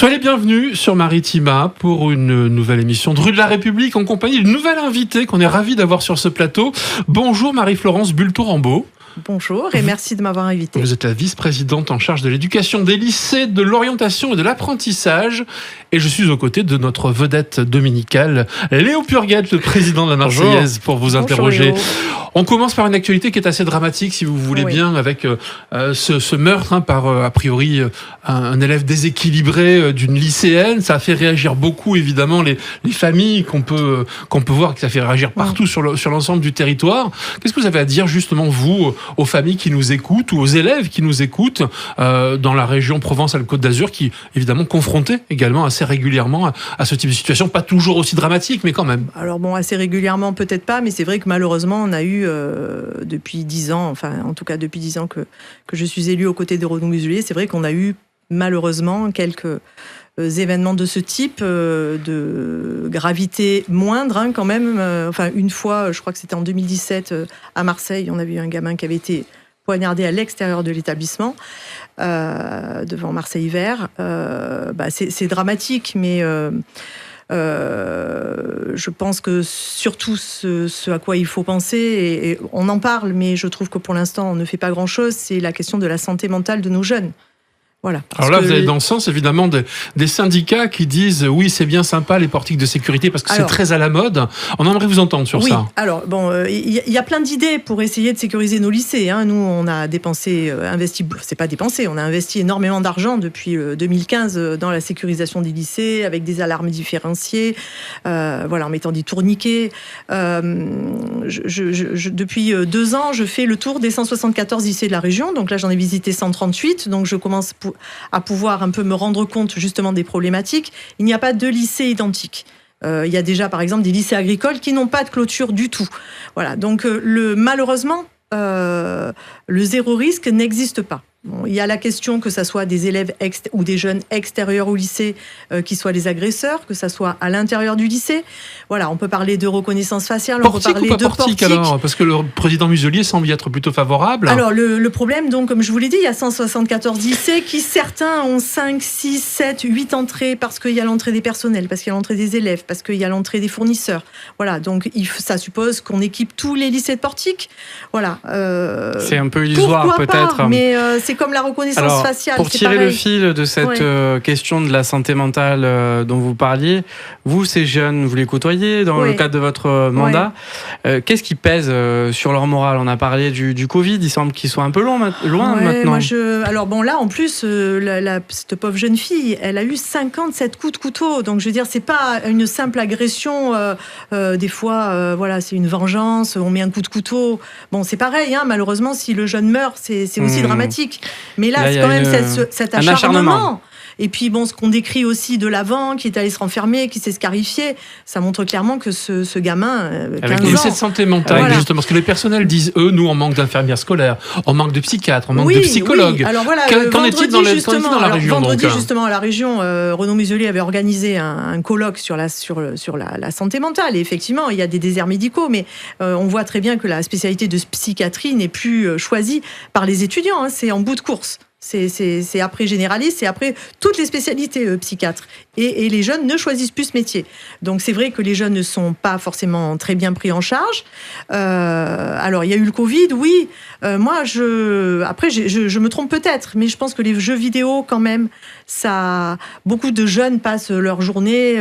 Soyez les bienvenus sur Maritima pour une nouvelle émission de Rue de la République en compagnie d'une nouvelle invitée qu'on est ravis d'avoir sur ce plateau. Bonjour Marie-Florence Bulto-Rambaud. Bonjour et merci de m'avoir invitée. Vous êtes la vice-présidente en charge de l'éducation des lycées, de l'orientation et de l'apprentissage. Et je suis aux côtés de notre vedette dominicale, Léo Purguette, le président de la Marseillaise, pour vous interroger. Bonjour, on commence par une actualité qui est assez dramatique, si vous voulez bien, avec ce meurtre par, a priori, un élève déséquilibré d'une lycéenne. Ça a fait réagir beaucoup, évidemment, les familles qu'on peut voir, que ça fait réagir partout sur l'ensemble du territoire. Qu'est-ce que vous avez à dire, justement, vous, aux familles qui nous écoutent ou aux élèves qui nous écoutent dans la région Provence-Alpes-Côte d'Azur, qui, évidemment, confrontés également assez régulièrement à ce type de situation, pas toujours aussi dramatique, mais quand même. Alors bon, assez régulièrement peut-être pas, mais c'est vrai que malheureusement on a eu depuis 10 ans, enfin en tout cas depuis 10 ans que je suis élue aux côtés de Renaud Muselier, c'est vrai qu'on a eu malheureusement quelques événements de ce type, de gravité moindre quand même. Enfin une fois, je crois que c'était en 2017 à Marseille, on a vu un gamin qui avait été poignardé à l'extérieur de l'établissement, devant Marseille Vert. C'est dramatique, mais je pense que surtout ce à quoi il faut penser, et on en parle, mais je trouve que pour l'instant on ne fait pas grand-chose, c'est la question de la santé mentale de nos jeunes. Voilà. Alors là, vous allez dans le sens, évidemment, des syndicats qui disent « oui, c'est bien sympa, les portiques de sécurité, parce que c'est très à la mode ». On aimerait vous entendre sur ça. Alors, bon, il y a plein d'idées pour essayer de sécuriser nos lycées. Nous, on a on a investi énormément d'argent depuis 2015 dans la sécurisation des lycées, avec des alarmes différenciées, en mettant des tourniquets. Depuis 2 ans, je fais le tour des 174 lycées de la région. Donc là, j'en ai visité 138. Donc je commence à pouvoir un peu me rendre compte justement des problématiques. Il n'y a pas de lycée identique. Il y a déjà par exemple des lycées agricoles qui n'ont pas de clôture du tout. Voilà, donc malheureusement, le zéro risque n'existe pas. Bon, il y a la question que ça soit des élèves ou des jeunes extérieurs au lycée qui soient les agresseurs, que ça soit à l'intérieur du lycée. Voilà, on peut parler de reconnaissance faciale, on peut parler de portique. Alors, parce que le président Muselier semble y être plutôt favorable. Alors, le problème, donc, comme je vous l'ai dit, il y a 174 lycées qui, certains, ont 5, 6, 7, 8 entrées parce qu'il y a l'entrée des personnels, parce qu'il y a l'entrée des élèves, parce qu'il y a l'entrée des fournisseurs. Voilà, donc ça suppose qu'on équipe tous les lycées de portique. Voilà. C'est un peu illusoire, peut-être. Mais c'est comme la reconnaissance faciale. Pour tirer le fil de cette question de la santé mentale dont vous parliez, vous, ces jeunes, vous les côtoyez dans le cadre de votre mandat. Qu'est-ce qui pèse sur leur morale? On a parlé du Covid, il semble qu'ils soient un peu loin maintenant. Alors bon, là, en plus, cette pauvre jeune fille, elle a eu 57 coups de couteau. Donc, je veux dire, c'est pas une simple agression. Des fois, c'est une vengeance, on met un coup de couteau. Bon, c'est pareil, malheureusement, si le jeune meurt, c'est aussi dramatique. Mais là c'est quand même cet acharnement. Et puis bon, ce qu'on décrit aussi de l'avant, qui est allé se renfermer, qui s'est scarifié, ça montre clairement que ce gamin, 15 avec ans... cette santé mentale, justement, parce que les personnels disent, eux, nous, on manque d'infirmières scolaires, on manque de psychiatres, on manque de psychologues. Alors voilà, qu'en est-il dans la région? Vendredi, justement, à la région, Renaud Muselier avait organisé un colloque sur la santé mentale. Et effectivement, il y a des déserts médicaux, mais on voit très bien que la spécialité de psychiatrie n'est plus choisie par les étudiants. C'est en bout de course. C'est après généraliste, c'est après toutes les spécialités psychiatres. Et les jeunes ne choisissent plus ce métier. Donc c'est vrai que les jeunes ne sont pas forcément très bien pris en charge. Alors il y a eu le Covid, oui. Moi, je me trompe peut-être, mais je pense que les jeux vidéo, quand même, beaucoup de jeunes passent leur journée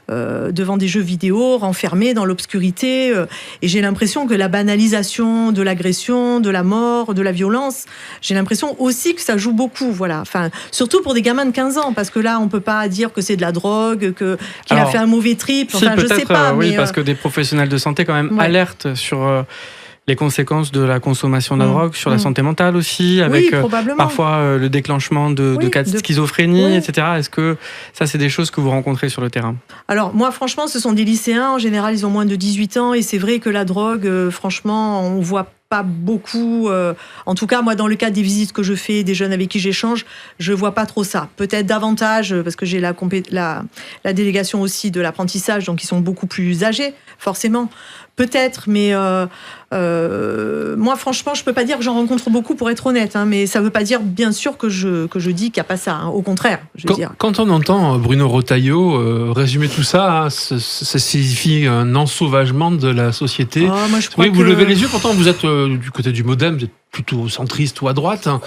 devant des jeux vidéo, renfermés dans l'obscurité. Et j'ai l'impression que la banalisation de l'agression, de la mort, de la violence, j'ai l'impression aussi que ça joue beaucoup. Voilà. Enfin, surtout pour des gamins de 15 ans, parce que là, on peut pas dire que c'est de la drogue, qu'il a fait un mauvais trip. Enfin, je sais pas. Oui, parce que des professionnels de santé quand même alertent sur les conséquences de la consommation de la drogue sur la santé mentale aussi, avec parfois le déclenchement de cas de schizophrénie, etc. Est-ce que ça, c'est des choses que vous rencontrez sur le terrain? Alors, moi, franchement, ce sont des lycéens. En général, ils ont moins de 18 ans. Et c'est vrai que la drogue, franchement, on voit pas beaucoup. En tout cas, moi, dans le cadre des visites que je fais, des jeunes avec qui j'échange, je vois pas trop ça. Peut-être davantage, parce que j'ai la délégation aussi de l'apprentissage, donc ils sont beaucoup plus âgés, forcément. Peut-être, mais Moi, franchement, je peux pas dire que j'en rencontre beaucoup, pour être honnête, hein, mais ça veut pas dire, bien sûr, que je dis qu'il n'y a pas ça. Hein. Au contraire, je veux dire. Quand on entend Bruno Retailleau résumer tout ça, hein, ça signifie un ensauvagement de la société. Moi, je crois vous levez les yeux, pourtant vous êtes du côté du MoDem, vous êtes plutôt centriste ou à droite. Hein.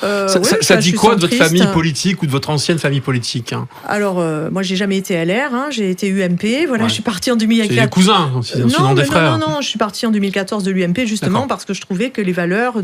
Ça dit quoi de votre famille politique ou de votre ancienne famille politique, hein? Alors, moi, j'ai jamais été LR, hein, j'ai été UMP. Voilà, je suis partie en 2014. C'est des cousins, sinon des frères. Non, je suis partie en 2014 de l'UMP justement parce que je trouvais que les valeurs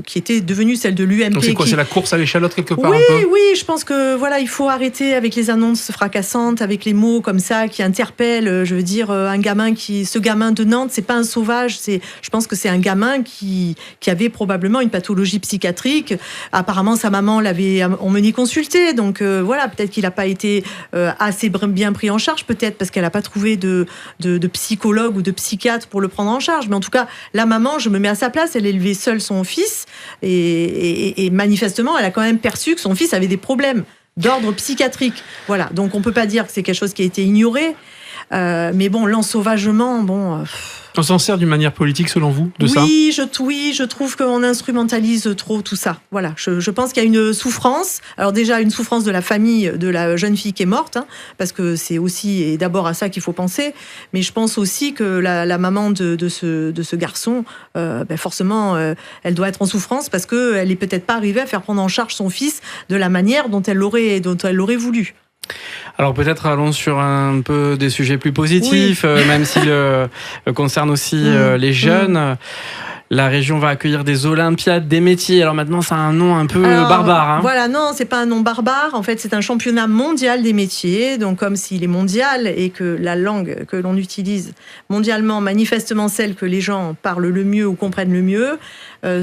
qui étaient devenues celles de l'UMP. Donc c'est quoi, c'est la course à l'échalote quelque part? Oui, je pense que voilà, il faut arrêter avec les annonces fracassantes, avec les mots comme ça qui interpellent. Je veux dire, ce gamin de Nantes, c'est pas un sauvage. Je pense que c'est un gamin qui avait probablement une pathologie psychiatrique. Apparemment, sa maman l'avait emmené consulter. Donc voilà, peut-être qu'il n'a pas été assez bien pris en charge, peut-être parce qu'elle n'a pas trouvé de psychologue ou de psychiatre pour le prendre en charge. Mais en tout cas, la maman, je me mets à sa place, elle élevait seule son fils et manifestement, elle a quand même perçu que son fils avait des problèmes d'ordre psychiatrique. Voilà, donc on peut pas dire que c'est quelque chose qui a été ignoré. Mais bon, l'ensauvagement, on s'en sert d'une manière politique, selon vous, de ça? Oui, je trouve qu'on instrumentalise trop tout ça. Voilà, je pense qu'il y a une souffrance. Alors déjà, une souffrance de la famille de la jeune fille qui est morte, hein, parce que c'est aussi et d'abord à ça qu'il faut penser. Mais je pense aussi que la maman de ce garçon, forcément, elle doit être en souffrance parce qu'elle est peut-être pas arrivée à faire prendre en charge son fils de la manière dont elle l'aurait voulu. Alors peut-être allons sur un peu des sujets plus positifs, même s'ils concernent aussi les jeunes. La région va accueillir des Olympiades des métiers. Alors maintenant, ça a un nom un peu barbare. Hein. Voilà, non, c'est pas un nom barbare. En fait, c'est un championnat mondial des métiers. Donc, comme s'il est mondial et que la langue que l'on utilise mondialement, manifestement celle que les gens parlent le mieux ou comprennent le mieux,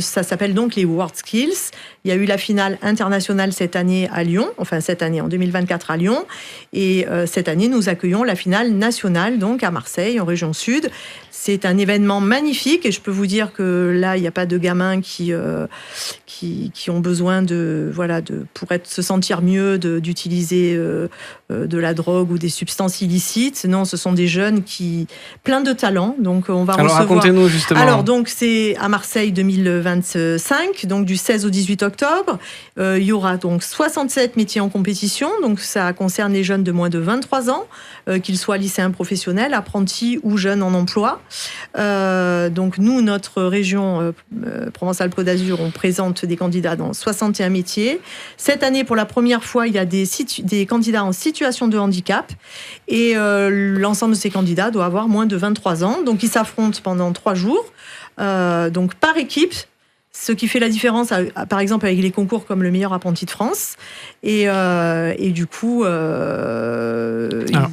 ça s'appelle donc les World Skills. Il y a eu la finale internationale cette année à Lyon, enfin cette année en 2024 à Lyon. Et cette année, nous accueillons la finale nationale donc à Marseille, en région sud. C'est un événement magnifique et je peux vous dire que là, il n'y a pas de gamins qui ont besoin pour se sentir mieux d'utiliser de la drogue ou des substances illicites. Non, ce sont des jeunes plein de talent. Donc on va recevoir. Alors racontez-nous justement. Alors donc c'est à Marseille 2025, donc du 16 au 18 octobre. Il y aura donc 67 métiers en compétition. Donc ça concerne les jeunes de moins de 23 ans, qu'ils soient lycéens professionnels, apprentis ou jeunes en emploi. Donc nous, notre région Provence-Alpes-Côte d'Azur, on présente des candidats dans 61 métiers. Cette année, pour la première fois, il y a des candidats en situation de handicap et l'ensemble de ces candidats doit avoir moins de 23 ans. Donc ils s'affrontent pendant 3 jours, donc par équipe. Ce qui fait la différence, par exemple, avec les concours comme le meilleur apprenti de France. Et du coup, il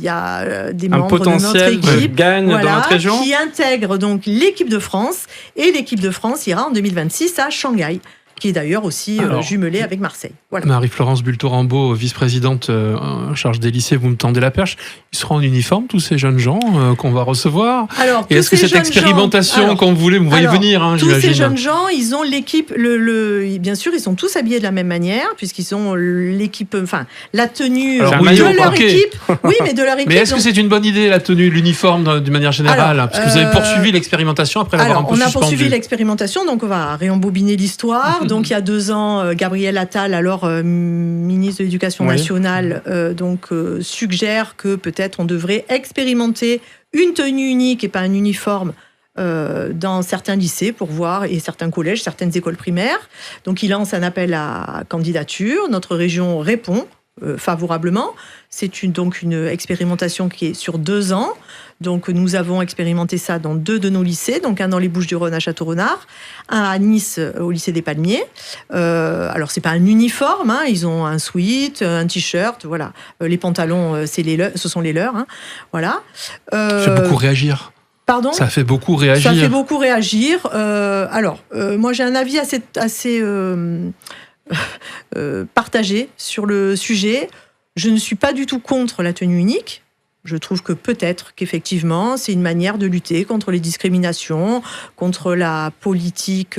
y a des membres de notre équipe dans notre région qui intègrent donc l'équipe de France. Et l'équipe de France ira en 2026 à Shanghai, qui est d'ailleurs aussi jumelée avec Marseille. Voilà. Marie-Florence Bulto-Rambaud, vice-présidente en charge des lycées, vous me tendez la perche. Ils seront en uniforme, tous ces jeunes gens qu'on va recevoir. Alors, et est-ce que cette expérimentation qu'on voulait, vous voyez venir, hein, j'imagine. Tous ces jeunes gens, ils ont l'équipe, bien sûr, ils sont tous habillés de la même manière, puisqu'ils ont l'équipe, enfin, la tenue de leur équipe. Oui, mais de leur équipe. Mais est-ce que c'est une bonne idée, la tenue, l'uniforme, d'une manière générale? Parce que vous avez poursuivi l'expérimentation après l'avoir un peu suspendu. On a poursuivi l'expérimentation, donc on va réembobiner l'histoire. Donc, il y a 2 ans, Gabriel Attal, alors ministre de l'Éducation nationale, suggère que peut-être on devrait expérimenter une tenue unique et pas un uniforme dans certains lycées pour voir, et certains collèges, certaines écoles primaires. Donc il lance un appel à candidature. Notre région répond favorablement. C'est donc une expérimentation qui est sur 2 ans. Donc nous avons expérimenté ça dans 2 de nos lycées, donc un dans les Bouches-du-Rhône à Château-Renard, un à Nice au lycée des Palmiers. Alors c'est pas un uniforme, hein, ils ont un sweat, un t-shirt, voilà. Les pantalons, ce sont les leurs, hein, voilà. Ça fait beaucoup réagir. Pardon ? Ça fait beaucoup réagir. Ça fait beaucoup réagir. Moi j'ai un avis assez partagé sur le sujet. Je ne suis pas du tout contre la tenue unique. Je trouve que peut-être qu'effectivement, c'est une manière de lutter contre les discriminations, contre la politique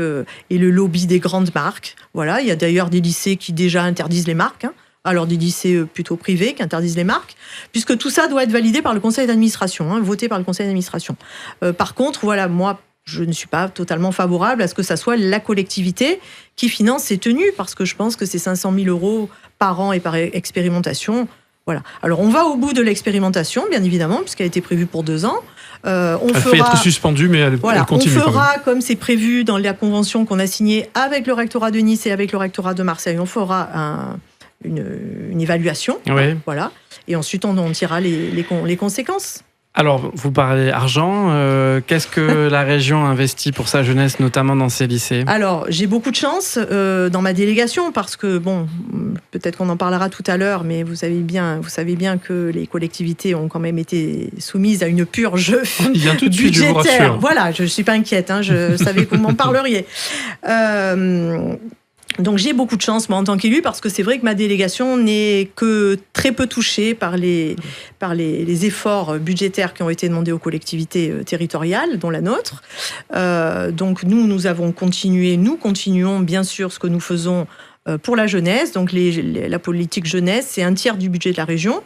et le lobby des grandes marques. Voilà, il y a d'ailleurs des lycées qui déjà interdisent les marques, hein. Alors des lycées plutôt privés qui interdisent les marques, puisque tout ça doit être validé par le conseil d'administration, hein, voté par le conseil d'administration. Par contre, voilà, moi, je ne suis pas totalement favorable à ce que ça soit la collectivité qui finance ces tenues, parce que je pense que c'est 500 000 € par an et par expérimentation. Voilà. Alors, on va au bout de l'expérimentation, bien évidemment, puisqu'elle a été prévue pour 2 ans. Elle fait être suspendue, mais elle continue. On fera, comme c'est prévu dans la convention qu'on a signée avec le rectorat de Nice et avec le rectorat de Marseille, on fera une évaluation. Oui. Voilà. Et ensuite, on tirera les conséquences. Alors, vous parlez argent. Qu'est-ce que la région investit pour sa jeunesse, notamment dans ces lycées ? Alors, j'ai beaucoup de chance dans ma délégation parce que, bon, peut-être qu'on en parlera tout à l'heure, mais vous savez bien que les collectivités ont quand même été soumises à une purge budgétaire. Voilà, je ne suis pas inquiète, je savais que vous m'en parleriez. Donc j'ai beaucoup de chance, moi, en tant qu'élu, parce que c'est vrai que ma délégation n'est que très peu touchée par les efforts budgétaires qui ont été demandés aux collectivités territoriales, dont la nôtre. Donc nous continuons bien sûr ce que nous faisons pour la jeunesse. Donc la politique jeunesse, c'est 1/3 du budget de la région.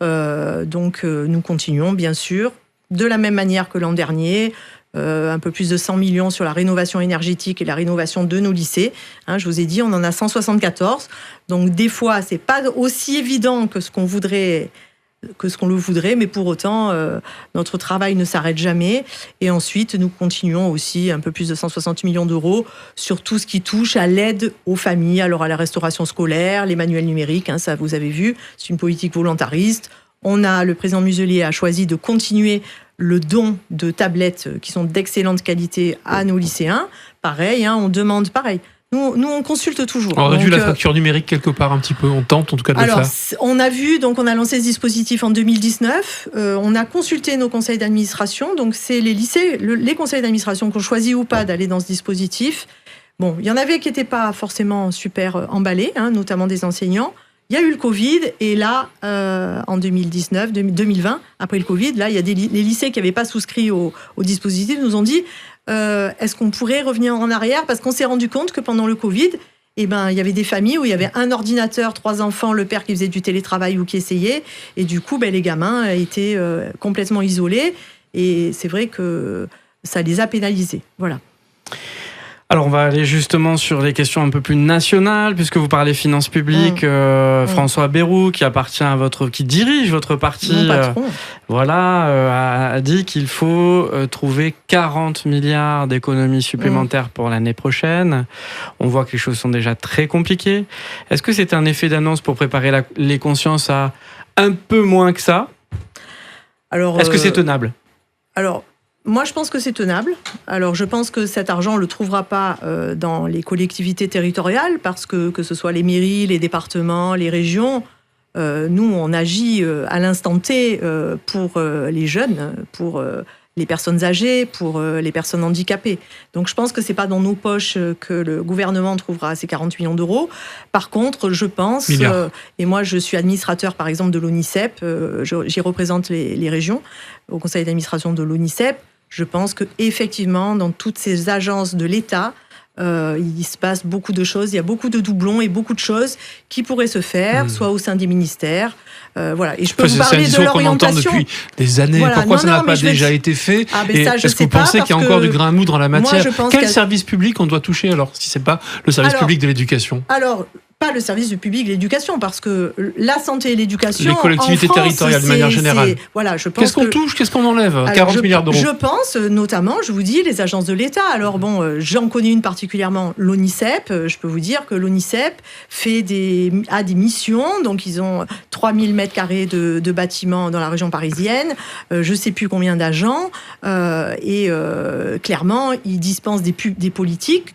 Donc nous continuons bien sûr de la même manière que l'an dernier. Un peu plus de 100 millions sur la rénovation énergétique et la rénovation de nos lycées. Je vous ai dit, on en a 174. Donc des fois, c'est pas aussi évident que ce qu'on le voudrait, mais pour autant, notre travail ne s'arrête jamais. Et ensuite, nous continuons aussi un peu plus de 160 millions d'euros sur tout ce qui touche à l'aide aux familles, alors à la restauration scolaire, les manuels numériques, ça vous avez vu, c'est une politique volontariste. Le président Muselier a choisi de continuer le don de tablettes qui sont d'excellente qualité à nos lycéens. Pareil, on demande pareil. Nous, on consulte toujours. On réduit la facture numérique quelque part un petit peu. On tente en tout cas de le faire. On a vu, donc on a lancé ce dispositif en 2019. On a consulté nos conseils d'administration. Donc c'est les lycées, les conseils d'administration qui ont choisi ou pas d'aller dans ce dispositif. Bon, il y en avait qui n'étaient pas forcément super emballés, notamment des enseignants. Il y a eu le Covid, et là, en 2020, après le Covid, là, il y a les lycées qui n'avaient pas souscrit au dispositif nous ont dit est-ce qu'on pourrait revenir en arrière ? Parce qu'on s'est rendu compte que pendant le Covid, il y avait des familles où il y avait un ordinateur, 3 enfants, le père qui faisait du télétravail ou qui essayait, et du coup, les gamins étaient complètement isolés, et c'est vrai que ça les a pénalisés. Voilà. Alors on va aller justement sur les questions un peu plus nationales, puisque vous parlez finances publiques. François Bayrou, qui dirige votre parti, a dit qu'il faut trouver 40 milliards d'économies supplémentaires pour l'année prochaine. On voit que les choses sont déjà très compliquées. Est-ce que c'est un effet d'annonce pour préparer les consciences à un peu moins que ça ? Est-ce que c'est tenable ? Moi, je pense que c'est tenable. Alors, je pense que cet argent, on ne le trouvera pas dans les collectivités territoriales, parce que ce soit les mairies, les départements, les régions, nous, on agit à l'instant T pour les jeunes, pour les personnes âgées, pour les personnes handicapées. Donc, je pense que ce n'est pas dans nos poches que le gouvernement trouvera ces 40 millions d'euros. Par contre, je pense, et moi, je suis administrateur, par exemple, de l'ONICEP, j'y représente les régions au conseil d'administration de l'ONICEP. Je pense qu'effectivement, dans toutes ces agences de l'État, il se passe beaucoup de choses, il y a beaucoup de doublons et beaucoup de choses qui pourraient se faire, soit au sein des ministères. Voilà. Et je peux vous parler de l'orientation. Qu'on entend depuis des années. Voilà. Pourquoi ça n'a pas déjà été fait ? Est-ce que vous pensez qu'il y a encore du grain à moudre en la matière ? Quel service public on doit toucher alors, si ce n'est pas le service public de l'éducation ? Pas le service du public de l'éducation, parce que la santé et l'éducation, les collectivités en France, territoriales de manière générale. Je pense qu'est-ce qu'on touche, qu'est-ce qu'on enlève ? 40 milliards d'euros. Je pense notamment, je vous dis, les agences de l'État. Alors bon, j'en connais une particulièrement, l'ONICEP. Je peux vous dire que l'ONICEP a des missions. Donc ils ont 3000 mètres carrés de bâtiments dans la région parisienne. Je ne sais plus combien d'agents. Et clairement, ils dispensent des politiques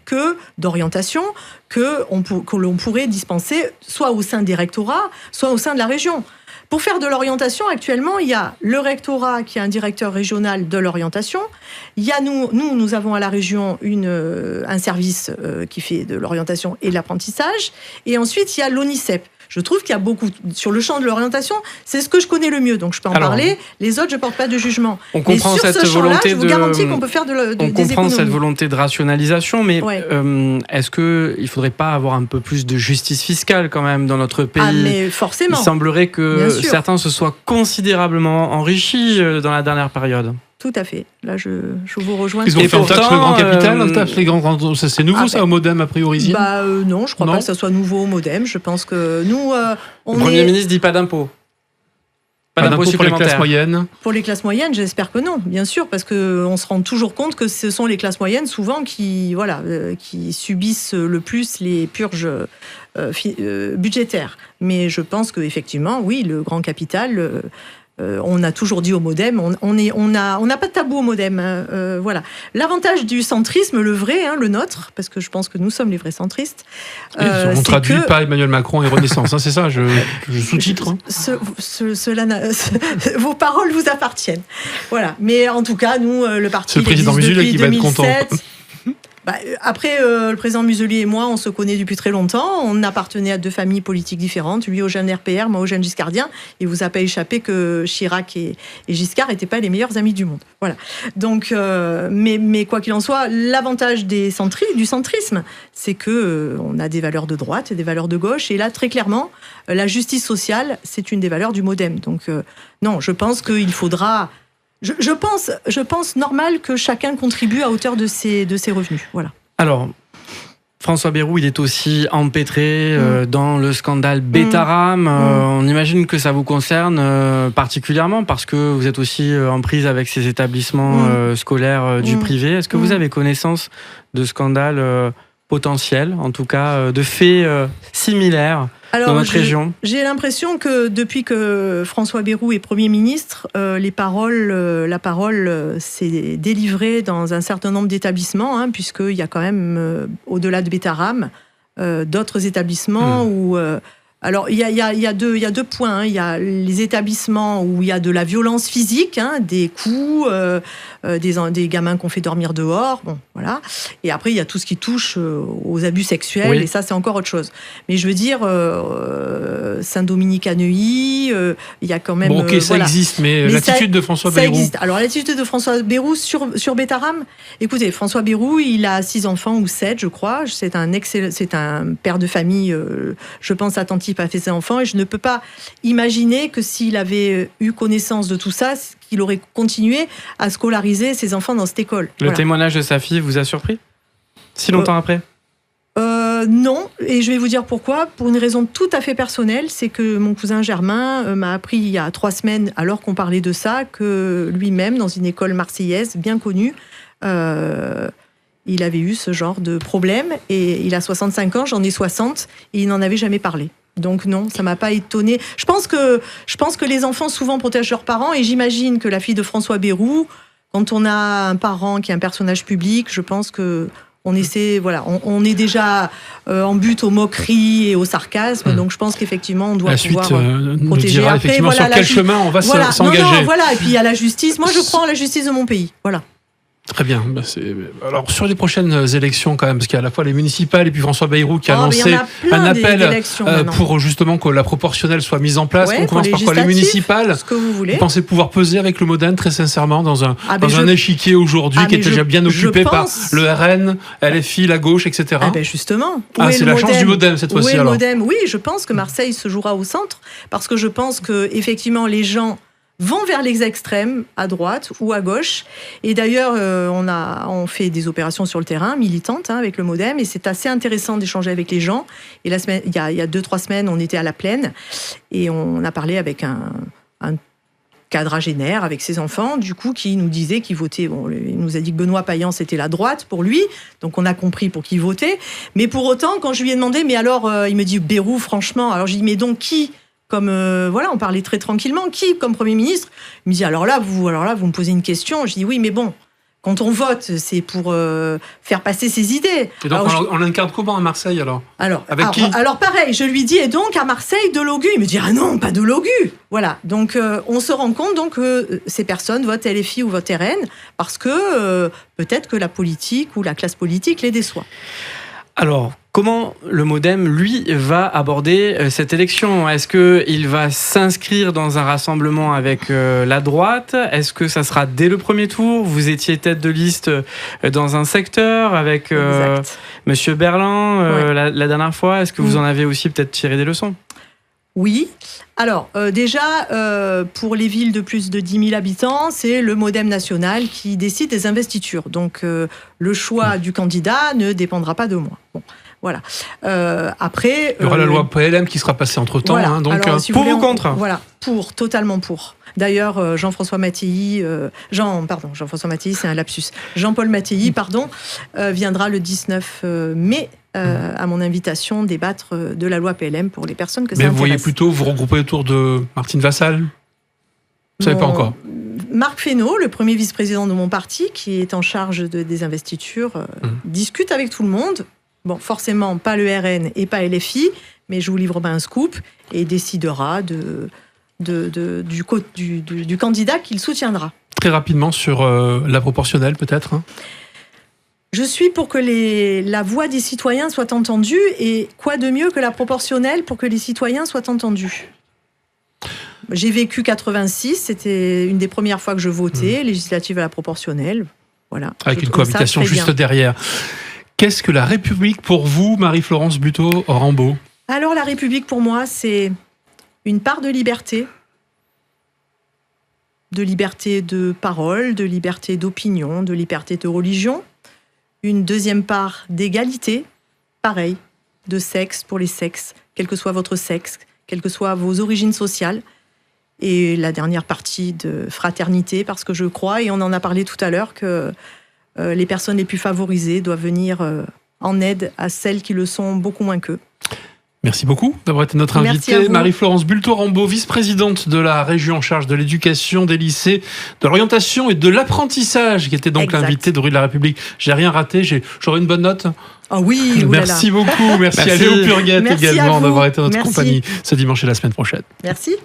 d'orientation que l'on pourrait dispenser soit au sein des rectorats, soit au sein de la région. Pour faire de l'orientation, actuellement, il y a le rectorat qui est un directeur régional de l'orientation. Il y a nous avons à la région un service qui fait de l'orientation et de l'apprentissage. Et ensuite, il y a l'ONICEP. Je trouve qu'il y a beaucoup sur le champ de l'orientation. C'est ce que je connais le mieux, donc je peux en parler. Les autres, je ne porte pas de jugement. On comprend mais sur cette ce champ-là, je vous garantis qu'on peut faire des économies. On comprend cette volonté de rationalisation, mais est-ce qu'il ne faudrait pas avoir un peu plus de justice fiscale quand même dans notre pays ? Mais forcément. Il semblerait que certains se soient considérablement enrichis dans la dernière période. Tout à fait. Là, je vous rejoins. Ils ont fait un taxe le Grand Capital, les grands, ça, c'est nouveau, ça, au MoDem, a priori? Non, je crois pas que ça soit nouveau au MoDem. Je pense que nous, le Premier ministre dit pas d'impôt. Pas d'impôt pour les classes moyennes. Pour les classes moyennes, j'espère que non, bien sûr, parce qu'on se rend toujours compte que ce sont les classes moyennes, souvent, qui subissent le plus les purges budgétaires. Mais je pense qu'effectivement, oui, le grand capital... on a toujours dit au MoDem, on n'a pas de tabou au MoDem. Voilà. L'avantage du centrisme, le vrai, le nôtre, parce que je pense que nous sommes les vrais centristes. On traduit pas Emmanuel Macron et Renaissance, c'est ça, je sous-titre. Vos paroles vous appartiennent. Voilà. Mais en tout cas, nous, le parti. C'est le président Muselier qui va être content. Après, le président Muselier et moi, on se connaît depuis très longtemps. On appartenait à deux familles politiques différentes. Lui au jeune RPR, moi au jeune giscardien. Il vous a pas échappé que Chirac et Giscard n'étaient pas les meilleurs amis du monde. Voilà. Donc, mais quoi qu'il en soit, l'avantage du centrisme, c'est que on a des valeurs de droite et des valeurs de gauche. Et là, très clairement, la justice sociale, c'est une des valeurs du MoDem. Donc, non, je pense qu'il faudra... Je pense normal que chacun contribue à hauteur de ses revenus. Voilà. Alors, François Bayrou, il est aussi empêtré dans le scandale Betterham. On imagine que ça vous concerne particulièrement parce que vous êtes aussi en prise avec ces établissements scolaires du privé. Est-ce que vous avez connaissance de scandales potentiels, en tout cas de faits similaires dans notre région? J'ai l'impression que depuis que François Bayrou est Premier ministre, la parole s'est délivrée dans un certain nombre d'établissements, puisqu'il y a quand même, au-delà de Betterham, d'autres établissements où... Alors, il y a deux points. Il y a les établissements où il y a de la violence physique, des coups, des gamins qu'on fait dormir dehors, bon, voilà. Et après, il y a tout ce qui touche aux abus sexuels, et ça, c'est encore autre chose. Mais je veux dire, Saint-Dominique à Neuilly, il y a quand même... Bon, ok, ça existe, mais l'attitude de François Bayrou... Ça existe. Alors, l'attitude de François Bayrou sur Betterham, écoutez, François Bayrou, il a 6 enfants, ou 7, je crois. C'est un père de famille, je pense, attentif à ses enfants, et je ne peux pas imaginer que s'il avait eu connaissance de tout ça, qu'il aurait continué à scolariser ses enfants dans cette école. Le témoignage de sa fille vous a surpris? Si longtemps après? Non, et je vais vous dire pourquoi. Pour une raison tout à fait personnelle, c'est que mon cousin Germain m'a appris il y a 3 semaines, alors qu'on parlait de ça, que lui-même, dans une école marseillaise bien connue, il avait eu ce genre de problème, et il a 65 ans, j'en ai 60, et il n'en avait jamais parlé. Donc non, ça m'a pas étonnée. Je pense que les enfants souvent protègent leurs parents, et j'imagine que la fille de François Bayrou, quand on a un parent qui est un personnage public, je pense que on essaie, on est déjà en but aux moqueries et au sarcasme, donc je pense qu'effectivement on doit pouvoir nous protéger. Dira après, effectivement sur quel chemin on va s'engager. Non, voilà, et puis il y a la justice. Moi, je crois en la justice de mon pays. Voilà. Très bien. Alors, sur les prochaines élections, quand même, parce qu'il y a à la fois les municipales et puis François Bayrou qui a lancé un appel pour justement que la proportionnelle soit mise en place. On commence par quoi? Les municipales. Ce que vous voulez. Vous pensez pouvoir peser avec le MoDem, très sincèrement, dans un échiquier aujourd'hui qui est déjà bien occupé par le RN, LFI, la gauche, etc. Justement. C'est la chance du MoDem cette fois-ci, alors. Oui, je pense que Marseille se jouera au centre, parce que je pense que effectivement les gens vont vers les extrêmes, à droite ou à gauche. Et d'ailleurs, on fait des opérations sur le terrain, militantes, avec le MoDem, et c'est assez intéressant d'échanger avec les gens. Et il y a 2-3 semaines, on était à la Plaine, et on a parlé avec un quadragénaire, avec ses enfants, du coup, qui nous disait qu'il votait. Bon, il nous a dit que Benoît Payan, c'était la droite pour lui, donc on a compris pour qui il votait. Mais pour autant, quand je lui ai demandé, mais alors, il me dit, Bayrou, franchement, alors j'ai dit, mais donc qui ? Comme on parlait très tranquillement, qui comme Premier ministre? Il me dit alors là vous me posez une question. Je dis oui, mais bon, quand on vote, c'est pour faire passer ses idées. Et donc on l'incarne comment à Marseille alors avec qui? Alors pareil, je lui dis et donc à Marseille de Logu. Il me dit ah non, pas de Logu. Voilà, donc on se rend compte donc que ces personnes votent LFI ou votent RN parce que peut-être que la politique ou la classe politique les déçoit. Alors, comment le MoDem, lui, va aborder cette élection? Est-ce qu'il va s'inscrire dans un rassemblement avec la droite? Est-ce que ça sera dès le premier tour? Vous étiez tête de liste dans un secteur avec Monsieur Berland la dernière fois. Est-ce que vous en avez aussi peut-être tiré des leçons? Oui. Alors, déjà, pour les villes de plus de 10 000 habitants, c'est le MoDem national qui décide des investitures. Donc, le choix du candidat ne dépendra pas de moi. Bon, voilà. Après... Il y aura la loi PLM qui sera passée entre-temps. Voilà. Hein, donc, Alors, si pour vous voulez, ou contre ? Voilà, pour, totalement pour. D'ailleurs, Jean-François Mattei, Jean-François Mattei, c'est un lapsus. Jean-Paul Mattei, viendra le 19 mai à mon invitation débattre de la loi PLM pour les personnes que ça mais intéresse. vous voyez plutôt vous regrouper autour de Martine Vassal ? Vous ne savez pas encore. Marc Fesneau, le premier vice-président de mon parti, qui est en charge des investitures, discute avec tout le monde. Bon, forcément, pas le RN et pas LFI, mais je vous livre un scoop et décidera du candidat qu'il soutiendra. Très rapidement sur la proportionnelle, peut-être, hein. Je suis pour que la voix des citoyens soit entendue, et quoi de mieux que la proportionnelle pour que les citoyens soient entendus ? J'ai vécu 86, c'était une des premières fois que je votais, législative à la proportionnelle. Voilà. Avec une cohabitation juste derrière. Qu'est-ce que la République pour vous, Marie-Florence Buteau-Rambaud ? Alors la République pour moi, c'est une part de liberté de parole, de liberté d'opinion, de liberté de religion. Une deuxième part d'égalité, pareil, de sexe pour les sexes, quel que soit votre sexe, quelles que soient vos origines sociales. Et la dernière partie de fraternité, parce que je crois, et on en a parlé tout à l'heure, que les personnes les plus favorisées doivent venir en aide à celles qui le sont beaucoup moins qu'eux. Merci beaucoup d'avoir été notre invitée. Marie-Florence Buteau-Rambaud, vice-présidente de la région en charge de l'éducation, des lycées, de l'orientation et de l'apprentissage, qui était donc l'invitée de Rue de la République. J'ai rien raté, j'aurai une bonne note. Ah oui, merci beaucoup, merci à Léo Purguette également d'avoir été notre compagnie ce dimanche et la semaine prochaine. Merci.